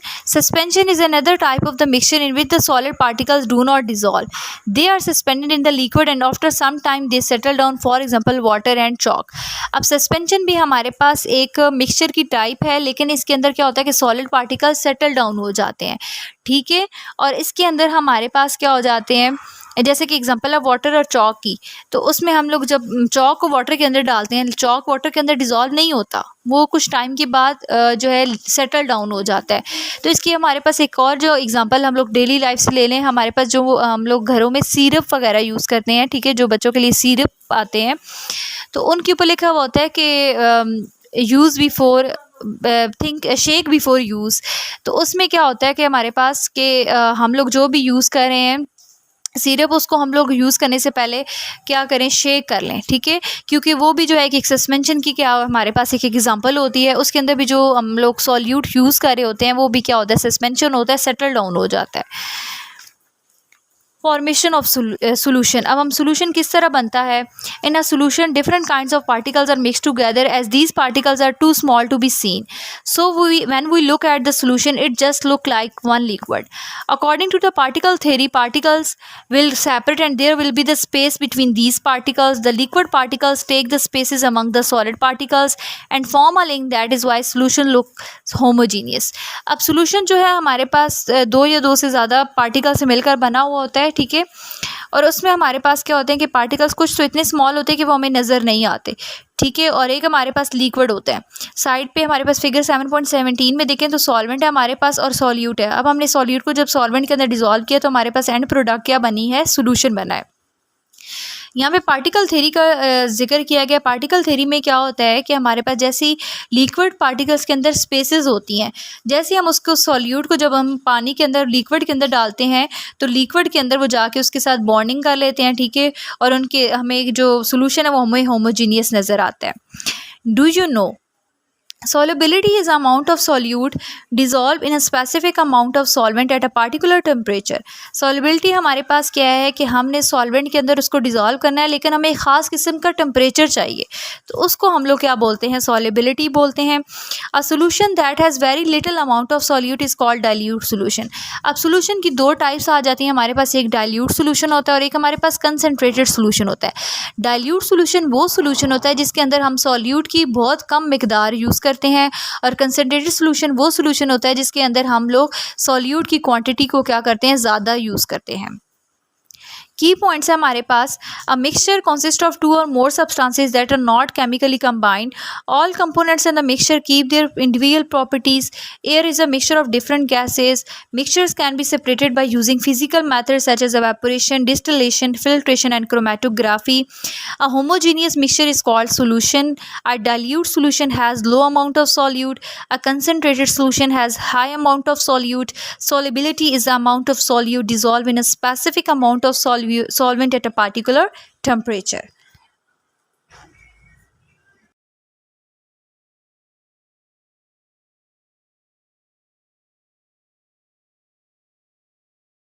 is another type of the mixture in which the solid particles do not dissolve. They are suspended in the liquid and after some time they settle down, for example water and chalk. अब suspension भी हमारे पास एक mixture की type है, लेकिन इसके अंदर क्या होता है कि सॉलिड पार्टिकल्स सेटल डाउन हो जाते हैं, ठीक है। और इसके अंदर हमारे पास क्या हो जाते हैं, जैसे कि एग्जांपल है वाटर और चॉक की, तो उसमें हम लोग जब चॉक को वाटर के अंदर डालते हैं, चॉक वाटर के अंदर डिज़ोल्व नहीं होता, वो कुछ टाइम के बाद जो है सेटल डाउन हो जाता है। तो इसकी हमारे पास एक और जो एग्जांपल हम लोग डेली लाइफ से ले लें, हमारे पास जो हम लोग घरों में सिरप वगैरह यूज़ करते हैं, ठीक है, जो बच्चों के लिए सिरप आते हैं, तो उनके ऊपर लिखा हुआ होता है कि use before think shake before use. तो उसमें क्या होता है कि हमारे पास के हम लोग जो भी यूज़ कर रहे हैं सिरप, उसको हम लोग यूज़ करने से पहले क्या करें, शेक कर लें, ठीक है। क्योंकि वो भी जो है एक सस्पेंशन की क्या हमारे पास एक एग्जांपल होती है, उसके अंदर भी जो हम लोग सॉल्यूट यूज़ कर रहे होते हैं वो भी क्या होता है, सस्पेंशन होता है, सेटल डाउन हो जाता है। Formation of solution. अब हम सोल्यूशन किस तरह बनता है, in a solution different kinds of particles are mix together as these particles are too small to be seen, so when we look at the solution it just look like one liquid. According to the particle theory, particles will separate and there will be the space between these particles. The liquid particles take the spaces among the solid particles and form a link, that is why solution looks homogeneous. अब solution जो है हमारे पास दो या दो से ज़्यादा particle से मिलकर बना हुआ होता है, ठीक है। और उसमें हमारे पास क्या होते हैं कि पार्टिकल्स कुछ तो इतने स्मॉल होते हैं कि वो हमें नज़र नहीं आते, ठीक है। और एक हमारे पास लिक्विड होता है। साइड पे हमारे पास फिगर 7.17 में देखें तो सॉल्वेंट है हमारे पास और सॉल्यूट है। अब हमने सॉल्यूट को जब सॉल्वेंट के अंदर डिज़ोल्व किया तो हमारे पास एंड प्रोडक्ट क्या बनी है, सोल्यूशन बना है। यहाँ पे पार्टिकल थ्योरी का जिक्र किया गया। पार्टिकल थ्योरी में क्या होता है कि हमारे पास जैसी लिक्विड पार्टिकल्स के अंदर स्पेसेस होती हैं, जैसे हम उसको सॉल्यूट को जब हम पानी के अंदर लिक्विड के अंदर डालते हैं तो लिक्विड के अंदर वो जाके उसके साथ बॉन्डिंग कर लेते हैं, ठीक है, और उनके हमें जो सोल्यूशन है वो हमें होमोजीनियस नज़र आता है। Do you no solubility is amount of solute dissolved in a specific amount of solvent at a particular temperature। solubility हमारे पास क्या है कि हमने solvent के अंदर उसको dissolve करना है, लेकिन हमें एक ख़ास किस्म का temperature चाहिए, तो उसको हम लोग क्या बोलते हैं, solubility बोलते हैं। a solution that has very little amount of solute is called dilute solution। अब solution की दो टाइप्स आ जाती हैं हमारे पास, एक dilute solution होता है और एक हमारे पास concentrated solution होता है। dilute solution वो solution होता है जिसके अंदर हम solute की बहुत कम मिकदार यूज़ करते हैं, और कंसनट्रेटेड सोल्यूशन वो सोल्यूशन होता है जिसके अंदर हम लोग सॉल्यूट की क्वांटिटी को क्या करते हैं, ज़्यादा यूज़ करते हैं। की पॉइंट्स है हमारे पास, a mixture consist of 2 or more substances that are not chemically combined, all components in the mixture keep their individual properties, air is a mixture of different gases, mixtures can be separated by using physical methods such as evaporation, distillation, filtration and chromatography। a homogeneous mixture is called solution, a dilute solution has low amount of solute, a concentrated solution has high amount of solute। solubility is the amount of solute dissolved in a specific amount of solvent at a particular temperature।